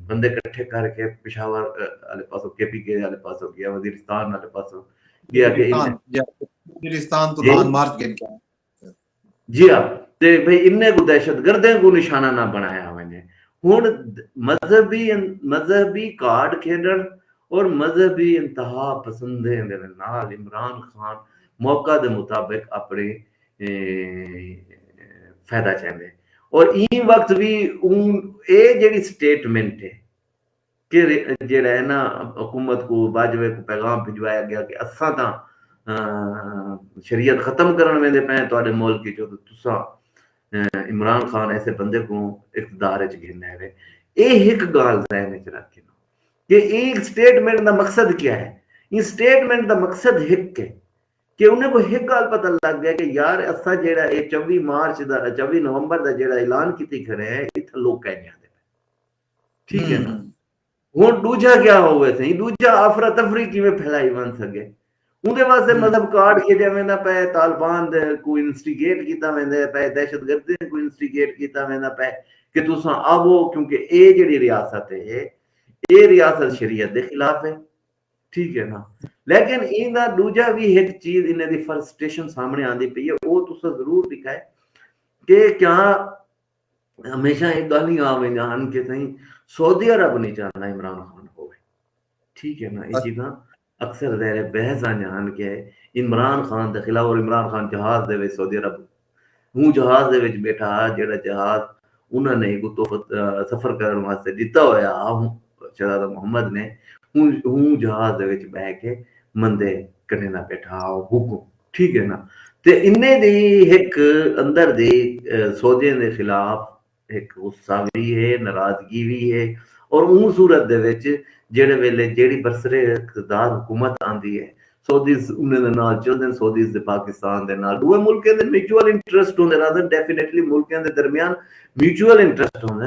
बंदे इकट्ठे करके पेशावर वाले पासों KPK वाले पासों गया, वजीरिस्तान वाले पासों गया कि वजीरिस्तान तो लान मार्च गया जी हां ते भाई इन्ने को दहशतगर्दों को निशाना ना बनाया मैंने हुन मजहबी कार्ड खेडन और मजहबी इंतहा पसंदे दे नाल इमरान खान मौका दे मुताबिक अपने फायदा चाहते और ई वक्त भी ये जेडी स्टेटमेंट है कि जेड़ा है ना हुकूमत को बाजवे को पैगाम भिजवाया गया कि असा ता शरीयत खत्म करन वेंदे पे तुहाडे मुल्क की जो तुसा इमरान खान ऐसे बंदे को इख्तियार च घेना है। ये एक गाल ज़हन च रखना कि एक स्टेटमेंट का मकसद क्या है یہ سٹیٹمنٹ دا مقصد ہک ہے کہ انہیں کو ایک گل پتہ لگ گیا کہ یار اسا جیڑا اے 24 نومبر دا جیڑا اعلان کیتی کھڑے ہیں اتھا لوگ کہہ جاندے ٹھیک ہے نا ہن دوجا کیا ہوئے تھے دوجا افراتفری کیویں پھیلائی ون سکے اندے واسطے مطلب کارڈ کے جویں نہ پے طالبان دے کوئی انسٹیگیٹ کیتا ویندے پے دہشت گردی کوئی انسٹیگیٹ کیتا ویندا پے کہ تساں آو کیونکہ اے جڑی ریاست ہے اے ریاست شریعت دے خلاف ہے ٹھیک ہے نا لیکن ایندا دوجا بھی ایک چیز انہاں دی فرسٹریشن سامنے آندی پئی ہے وہ تساں ضرور دکھائے کہ کیا ہمیشہ ایک گل ہی آویں جان کہ تھیں سعودی عرب نہیں چاہتا عمران خان ہوئے ٹھیک ہے نا یہ چیزاں اکثر زیر بحث آ جان کہ عمران خان دے خلاف اور عمران خان جہاز دے وچ سعودی عرب ہوں جہاز دے وچ بیٹھا جڑا جہاز انہوں نے سفر کرنے واسطے دیتا ہویا شہزادہ محمد نے ہوں جہاز دے وچ بہ کے مندے کنے نہ بیٹھا حکم ٹھیک ہے نا تے اننے دی ایک اندر دی سعودیاں دے خلاف ایک غصہ بھی ہے ناراضگی بھی ہے اور اون صورت دے وچ جڑے ویلے جیڑی برسرے اقتدار حکومت آندی ہے سعودیز انہاں دے نال چلدے سعودیز دے پاکستان دے نال دوے ملکاں دے میوچول انٹرسٹ ہوندے رہندے ڈیفینیٹلی ملکاں دے درمیان میوچول انٹرسٹ ہوندے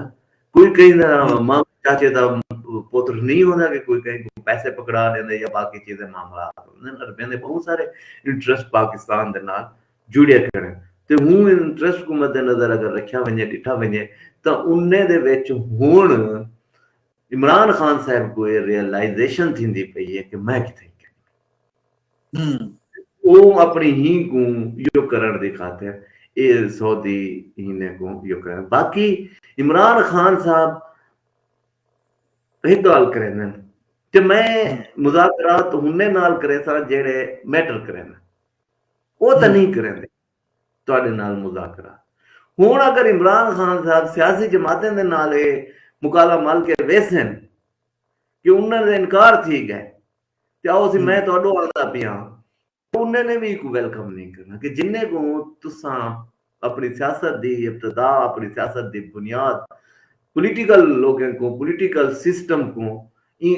کوئی کہیں ماں چاچے دا پوتر نہیں ہوتا کہ کوئی کہیں پیسے پکڑا لیندے یا باقی چیزیں معاملات ہوندے عربیاں دے بہت سارے انٹرسٹ پاکستان دے نال جڑے کھڑے تے ہوں انٹرسٹ کو مد نظر اگر رکھیا ونجے ڈٹھا ونجے تا اننے دے وچ ہن عمران خان صاحب کو ریئلائزیشن تھیندی پئی ہے کہ میں کتھے وہ اپنی ہی کو یو کرن دی خاطر اے سعودی ہینے کو یو کرن باقی عمران خان صاحب ایک گل کریں کہ میں مذاکرات ہننے نال کرے سا جڑے میٹر کریں وہ تو نہیں کریں دے تواڈے نال مذاکرات ہن اگر عمران خان صاحب سیاسی جماعتیں دے نال مکالا مل کے ویسن کہ انہوں نے انکار تھی گئے کہ آؤ سی میں تواڈو آندا پیاں انہوں نے بھی کوئی ویلکم نہیں کرنا کہ جنہیں کو تساں اپنی سیاست دی ابتدا اپنی سیاست دی بنیاد پولیٹیکل لوگوں کو پولیٹیکل سسٹم کو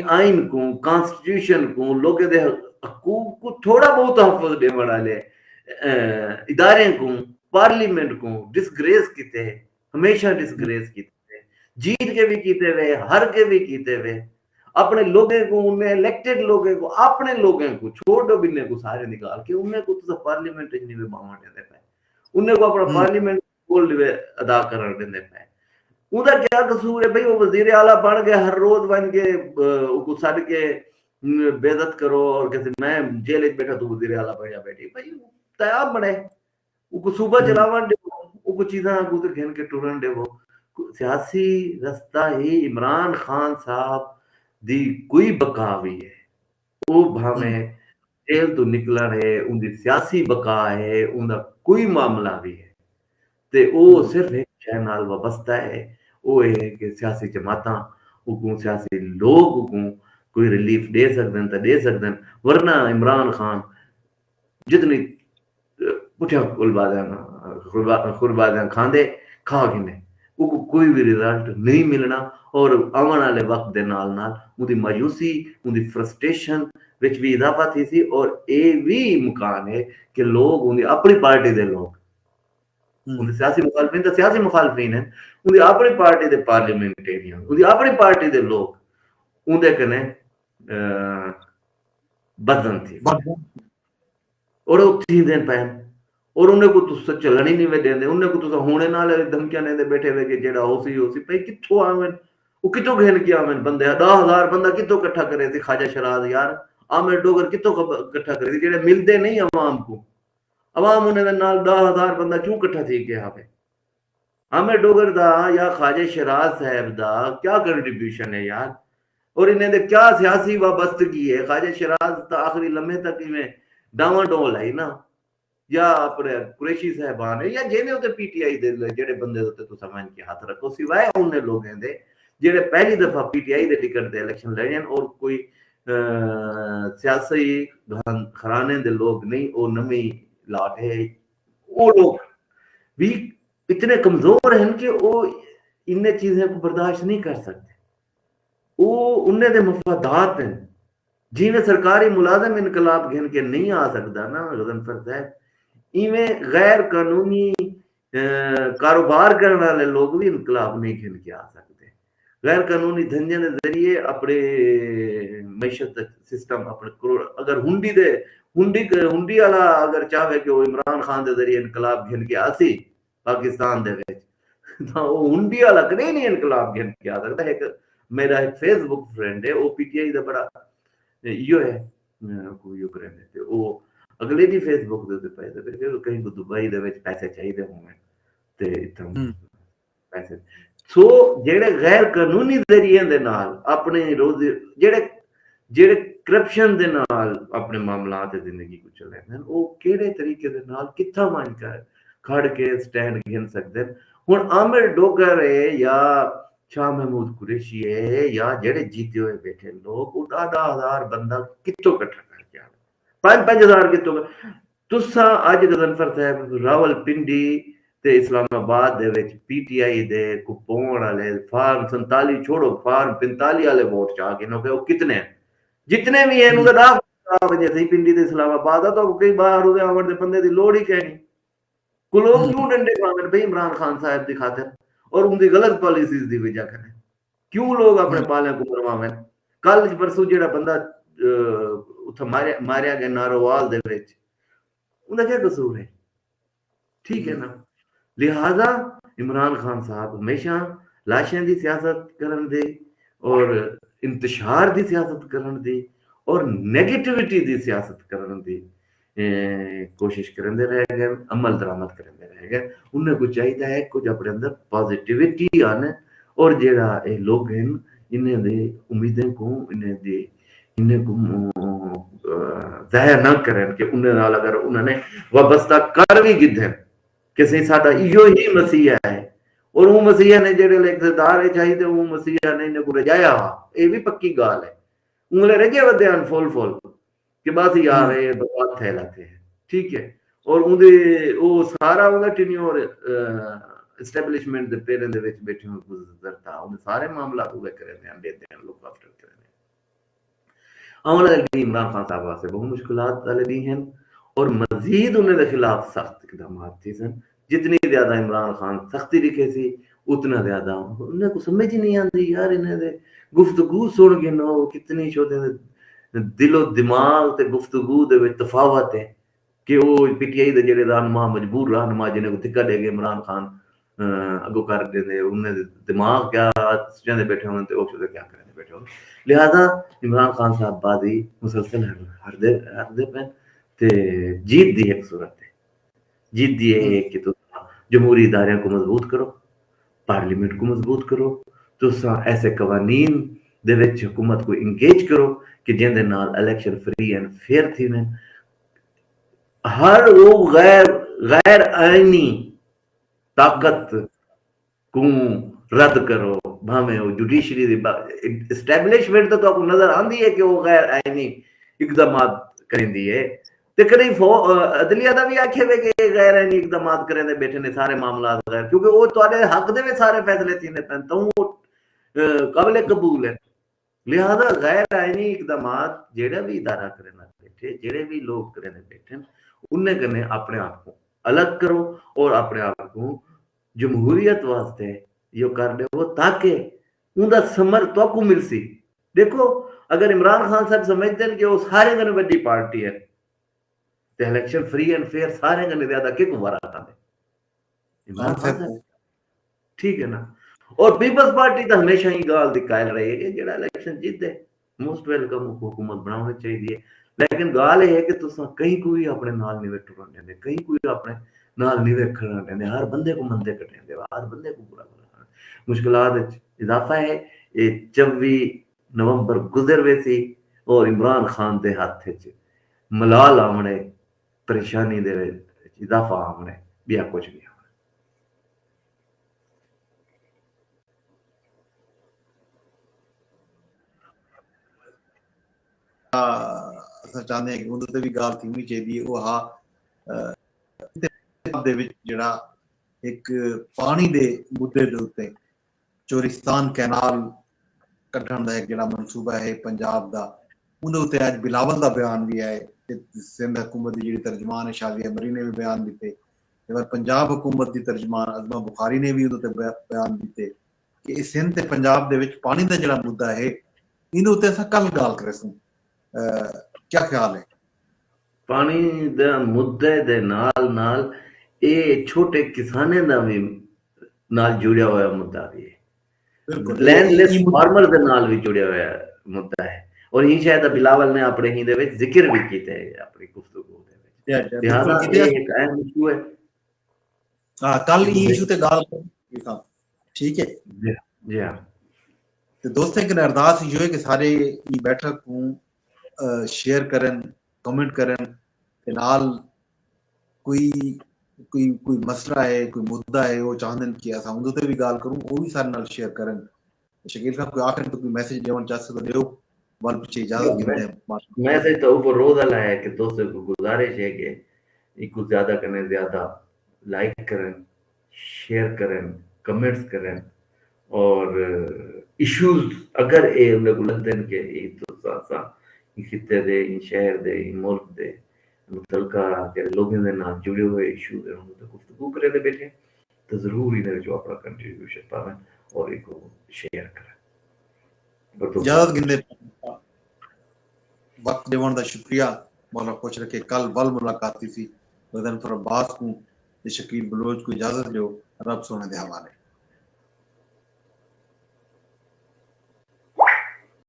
آئین کو کانسٹیٹیوشن کو لوگوں دے حقوق کو تھوڑا بہت تحفظ دے والے ادارے کو پارلیمنٹ کو ڈسگریس کیتے ہمیشہ ڈسگریس کیتے جیت کے بھی کیتے ہوئے ہر کے بھی کیتے ہوئے اپنے لوگوں کو انہیں الیکٹڈ لوگوں کو اپنے لوگوں کو چھوڑ دو بننے کو سارے نکال کے انہیں کو تو پارلیمنٹ نہیں بھی باواں دے پے انہیں کو اپنا پارلیمنٹ رول ادا کرن دے پے اوندا کیا قصور ہے بھئی وہ وزیر اعلیٰ بن گئے ہر روز بن کے کو سڈ کے بے عزت کرو اور کہتے میں جیل وچ بیٹھا تو وزیر اعلیٰ بنیا بیٹھی بھئی تیاب بنے وہ صوبہ چلاون دے وہ چیزاں گزر گھن کے ٹرن دے وہ سیاسی رستہ ہی عمران خان صاحب دی کوئی بقا بھی ہے وہ بھاویں جیل تو نکلن ہے ان دی سیاسی بقا ہے ان دا کوئی معاملہ بھی ہے تے وہ صرف ایک شے نال وابستہ ہے وہ ہے کہ سیاسی جماعتاں حکومت سیاسی لوگ حکومت کوئی ریلیف دے سکدن تے دے سکدن ورنہ عمران خان جتنی پٹھیا خربادیاں کھاندے کھا گنے وہ کوئی بھی رزلٹ نہیں ملنا اور آون والے وقت دے نال نال ان دی مایوسی ان دی فرسٹریشن وچ بھی اضافہ تھی سی اور اے بھی مکان ہے کہ لوگ ان دی اپنی پارٹی دے لوگ ان دی سیاسی مخالفین تے سیاسی مخالفین ہیں ان دی اپنی پارٹی دے پارلیمنٹیرین ان دی اپنی پارٹی دے لوگ ان دے کنے بدن تھی اور وہ تھی دین پہن اور انہیں کو تو چلن ہی نہیں میں دیں دے انہیں کو تو ہونے نال دھمکیاں دیں دے بیٹھے ہوئے کہ جیڑا ہو سی پہ کتھوں آمن وہ کتوں گھن کیا آمن بندے 10,000 بندہ کتوں کٹھا کرے تھی خواجہ شراز یار عامر ڈوگر کتوں کٹھا کرے تھی جیڑے ملتے نہیں عوام کو عوام انہیں نال 10,000 بندہ کیوں کٹھا تھی کہ آوے عامر ڈوگر دا یا خواجہ شراز صاحب دا کیا کنٹریبیوشن ہے یار اور انہیں دے کیا سیاسی وابستگی ہے خواجہ شراز تا آخری لمحے تک میں ڈاواں ڈول ہے نا یا اپنے قریشی صاحبان ہے یا جینے ہوتے پی ٹی آئی دے جڑے بندے ہوتے تو سمجھ کے ہاتھ رکھو سوائے انہیں لوگ ہیں دے جڑے پہلی دفعہ P T I they ticket they election لڑیں اور کوئی سیاسی خرانے دے لوگ نہیں وہ نمی لاٹ ہے وہ لوگ بھی اتنے کمزور ہیں کہ وہ انہیں چیزیں کو برداشت نہیں کر سکتے وہ انہیں دے مفادات ہیں ਜਿਵੇਂ ਸਰਕਾਰੀ ਮੁਲਾਜ਼ਮ ਇਨਕਲਾਬ ਘਿਨ ਕੇ ਨਹੀਂ ਆ ਸਕਦਾ ਨਾ ਗਜ਼ਨਫਰ ਸਾਹਿਬ, ਇਵੇਂ ਗੈਰ ਕਾਨੂੰਨੀ ਕਾਰੋਬਾਰ ਕਰਨ ਵਾਲੇ ਲੋग ਵੀ ਇਨਕਲਾਬ ਨਹੀਂ ਘਿਨ ਕੇ ਆ ਸਕਦੇ। गैर कानूनी धंधे के जरिए अपने मैशत सिस्टम अपने अगर हुंडी वाला अगर चाहे कि वो इमरान खान के जरिए इनकलाब घिन के आसी पाकिस्तान दे विच, तो वो हुंडी वाला कदे नहीं इनकलाब घिन के आ सकता। एक मेरा एक फेसबुक फ्रेंड है, वो पीटीआई का बड़ा इो है कोई यूक्रेन है, ते वो अगले दी फेसबुक दे पे कहीं को दुबई दे विच पैसे चाहिए होंगे ते इत्थों पैसे। सो ਜਿਹੜੇ ਗੈਰ ਕਾਨੂੰਨੀ ਜ਼ਰੀਏ ਦੇ ਨਾਲ ਆਪਣੇ ਰੋਜ਼ ਜਿਹੜੇ ਕਰਪਸ਼ਨ ਦੇ ਨਾਲ ਆਪਣੇ ਮਾਮਲਾਤ ਤੇ ਜ਼ਿੰਦਗੀ ਗੁਜ਼ਰ ਰਹੇ ਹਨ, ਉਹ ਕਿਹੜੇ ਤਰੀਕੇ ਦੇ ਨਾਲ ਕਿੱਥਾ ਮੰਨ ਕਰ ਖੜ ਕੇ ਸਟੈਂਡ ਗਿਣ ਸਕਦੇ। ਹੁਣ ਆਮਿਰ ਡੋਗਰ ਹੈ ਜਾਂ ਸ਼ਾਹ ਮਹਿਮੂਦ ਕੁਰੈਸ਼ੀ ਹੈ ਜਾਂ ਜਿਹੜੇ जीते ਹੋਏ ਬੈਠੇ ਲੋਕ, ਉਹ 10,000 ਬੰਦਾ ਕਿੱਥੋਂ ਇਕੱਠਾ ਕਰਕੇ ਆ 5,000 ਕਿੱਥੋਂ। ਤੁਸਾਂ ਅੱਜ ਗਜ਼ਨਫਰ ਸਾਹਿਬ ਰਾਵਲਪਿੰਡੀ ਤੇ ਇਸਲਾਮਾਬਾਦ ਦੇ ਵਿੱਚ ਪੀਟੀਆਈ ਦੇ ਕੁਪੋਣ ਵਾਲੇ ਫਾਰਮ 47 छोड़ो ਫਾਰਮ 45 ਵਾਲੇ ਵੋਟ ਚਾਹ ਕੇ ਨੋਕੇ ਉਹ ਕਿਤਨੇ ਜਿਤਨੇ ਵੀ ਇਹਨੂੰ ਦਾ ਰਾਹ ਵਜੇ ਸਹੀ ਪਿੰਡੀ ਤੇ ਇਸਲਾਮਾਬਾਦ ਆ ਤਾਂ ਕਈ ਬਾਹਰ ਉਹਦੇ ਆਵਣ ਦੇ ਬੰਦੇ ਦੀ ਲੋੜ ਹੀ ਕਹਿਣੀ। ਕੋ ਲੋਕ ਕਿਉਂ ਡੰਡੇ ਪਾਵਣ ਬਈ ਇਮਰਾਨ ਖਾਨ ਸਾਹਿਬ ਦੀ ਖਾਤਰ ਔਰ ਉਹਦੀ ਗਲਤ ਪਾਲਿਸੀਜ਼ ਦੀ ਵਜ੍ਹਾ ਕਰੇ ਕਿਉਂ ਲੋਕ ਆਪਣੇ ਪਾਲਿਆਂ ਕੋ ਮਰਵਾਵੇਂ। ਕੱਲ ਪਰਸੋਂ ਜਿਹੜਾ ਬੰਦਾ ਉੱਥੇ ਮਾਰਿਆ ਗਿਆ ਨਾਰੋਵਾਲ ਦੇ ਵਿੱਚ, ਉਹਦਾ ਕੀ ਕਸੂਰ ਹੈ? ਠੀਕ ਹੈ ਨਾ। लिहाजा इमरान खान साहब हमेशा लाशें की सियासत करन दे और इंतशार की सियासत करन दे और नेगेटिविटी की सियासत करन दी कोशिश करते रह गए, अमल दरामद करते रह गए। उन्हें कुछ चाहिए है कुछ अपने अंदर पॉजिटिविटी आने और जेड़ा ये लोग हैं इन्हें दे उम्मीदें को इन्हें को जाहिर न करें कि उन्हें नाल अगर उन्होंने वाबस्ता कर भी गिद्धे कि सही साडा इहो ही मसीहा है और वो मसीहा ने जेड़े इकतदार है चाहिए वो मसीहा ने इन्हें को रजाया वा, ये भी पक्की गाल है। उंगले रजे वदे अन फुल कि बस यार ये बकवास फैलाते हैं, ठीक है। और उनदे वो सारा उनदा टेन्योर एस्टैब्लिशमेंट दे पेरें दे विच बैठे हो गुजरता उन सारे मामला पूरे करे ने देते हैं लोग आफ्टर करे ने। आने इमरान खान साहब वास्ते बहुत मुश्किलात वाले दी हैं और मजीद उन्हें खिलाफ सख्त इकदाम थे सन। जितनी ज्यादा इमरान खान सख्ती दिखे सी उतना ज्यादा उन्हें को समझ ही नहीं आती यार इन्हें दे गुफ्तगू सुन के ना कितनी शोधे दिलो दिमाग ते गुफ्तगू दे विच तफावत है कि वो पीटीआई दे जेड़े रहनुमा मजबूर रहनुमा जिन्हें को धिक्का दे के इमरान खान अगो कर देंदे उन्हें दिमाग क्या सोचते बैठे हों ते वो क्या करते बैठे हो। लिहाजा इमरान खान साहब बादी मुसलसल हरदे पे ते जीत दी एक सूरत है। जीत दी है कि तो जमहूरी इदारे को मजबूत करो, पार्लियामेंट को मजबूत करो, तो ऐसे कवानीन दे विच हुकूमत को इंगेज करो कि जिंदे नाल इलेक्शन फ्री एंड फेयर थी में हर वो गैर आईनी ताकत को रद्द करो। भाਵੇਂ वो जुडिशरी दी एस्टैब्लिशमेंट तो आपको नजर आंदी है कि वो गैर आईनी इकदामात करेंदी है ते करी अदलिया दा भी आखे वे कि गैर आईनी इकदामात करें दे बैठे ने सारे मामला गैर क्योंकि वो तुहाडे हक दे में सारे फैसले थीने पैन तो वो काबिल कबूल है। लिहाजा गैर आईनी इकदामात जेड़ा भी इदारा करे ना बैठे जेड़े भी लोग करे ने बैठे उन्हें कने अपने आप को अलग करो और अपने आप को जमहूरियत वास्ते यो कर दे वो ताकि उनका समर तो को मिल सी। देखो अगर इमरान खान साहब समझते हैं कि वो सारे कने बड़ी पार्टी है ते इलेक्शन फ्री एंड फेयर सारे कने ज्यादा के गुबारा आंदे इमरान खान साहब, ठीक है ना। और पीपल्स पार्टी तो हमेशा ही गाल दी कायल रही है कि जेड़ा इलेक्शन जीते मोस्ट वेलकम हुकूमत बनानी चाहिए, लेकिन गाल है कि तुसा कहीं कोई अपने नाल नहीं टुरन देंदे कहीं कोई अपने नाल नहीं खड़न देंदे हर बंदे को मंदे कटेंदे हर बंदे को बुरा मुश्किलात इजाफा है। ये 24 नवंबर गुजर वैसी और इमरान खान दे हाथ मलाल आमने परेशानी दे इजाफा आमने बिया कुछ नहीं ਚਾਹੁੰਦੇ ਹਾਂ ਕਿ ਉਹਦੇ ਤੇ ਵੀ ਗੱਲ ਹੋਣੀ ਚਾਹੀਦੀ ਹੈ। ਉਹ ਦੇ ਵਿੱਚ ਜਿਹੜਾ ਇੱਕ ਪਾਣੀ ਦੇ ਮੁੱਦੇ ਦੇ ਉੱਤੇ ਚੋਰਿਸਤਾਨ ਕੈਨਾਲ ਕੱਢਣ ਦਾ ਇੱਕ ਜਿਹੜਾ ਮਨਸੂਬਾ ਹੈ ਪੰਜਾਬ ਦਾ ਉਹਦੇ ਉੱਤੇ ਅੱਜ ਬਿਲਾਵਲ ਦਾ ਬਿਆਨ ਵੀ ਆਇਆ ਤੇ ਸਿੰਧ ਹਕੂਮਤ ਦੀ ਜਿਹੜੀ ਤਰਜਮਾਨ ਹੈ ਸ਼ਾਜ਼ੀਆ ਮਰੀ ਨੇ ਵੀ ਬਿਆਨ ਦਿੱਤੇ ਤੇ ਫਿਰ ਪੰਜਾਬ ਹਕੂਮਤ ਦੀ ਤਰਜਮਾਨ ਅਜ਼ਮਾ ਬੁਖਾਰੀ ਨੇ ਵੀ ਉਹਦੇ ਉੱਤੇ ਬਿਆਨ ਦਿੱਤੇ ਕਿ ਇਹ ਸਿੰਧ ਤੇ ਪੰਜਾਬ ਦੇ ਵਿੱਚ ਪਾਣੀ ਦਾ ਜਿਹੜਾ ਮੁੱਦਾ ਹੈ ਇਹਦੇ ਉੱਤੇ ਅਸਾਂ ਕੱਲ ਗੱਲ ਕਰੇ ਸੂ ਕੀ ਖਿਆਲ ਹੈ ਪਾਣੀ ਦਾ ਮੁੱਦੇ ਦੇ ਨਾਲ ਇਹ ਛੋਟੇ ਕਿਸਾਨਾਂ ਦਾ ਵੀ ਨਾਲ ਜੁੜਿਆ ਹੋਇਆ ਮੁੱਦਾ ਵੀ ਹੈ ਲੈਂਡਲੈਸ ਫਾਰਮਰ ਦੇ ਨਾਲ ਵੀ ਜੁੜਿਆ ਹੋਇਆ ਮੁੱਦਾ ਹੈ ਔਰ ਇਹ ਸ਼ਾਇਦ ਬਿਲਾਵਲ ਨੇ ਆਪਣੇ ਹੀ ਦੇ ਵਿੱਚ ਜ਼ਿਕਰ ਵੀ ਕੀਤਾ ਹੈ ਆਪਣੀ ਗੁਫ਼ਤਗੂ ਦੇ ਵਿੱਚ ਲਿਹਾਜ਼ਾ ਇਹ ਇੱਕ ਅਹਿਮ ਇਸ਼ੂ ਹੈ ਹਾਂ ਕੱਲ ਇਹ ਇਸ਼ੂ ਤੇ ਗੱਲ ਠੀਕ है जी हाँ तो दोस्तों की अरदास यो है कि सारे ये बैठक को शेयर करन कमेंट करन ते नाल कोई कोई कोई मसला है कोई मुद्दा है वो चाहते हैं कि असा उनके भी गाल करूं वो भी सारे नाल शेयर करन शकील साहब कोई आखिर तो कोई मैसेज देना चाह सकते हो बाल पीछे इजाजत गिरते हैं मैसेज तो ऊपर रोज वाला है कि दोस्तों को गुजारिश है कि इसको ज्यादा करने ज्यादा लाइक करें शेयर करें कमेंट्स करें और इश्यूज अगर ये उन्हें लगते हैं कि ये तो सा खिते दे शहर दे मुल्क दे मुतलका के लोगों के नाल जुड़े हुए इश्यूज हैं उनको गुफ्तगू करे दे बैठे तो जरूर इन्हें जो अपना कंट्रीब्यूशन पावें और इनको शेयर करें इजाजत गिंदे वक्त देवन दा शुक्रिया मौला खुश रखे कल बल मुलाकात थी वदन पर अब्बास को शकील बलोच को इजाजत दो रब सोने दे हवाले।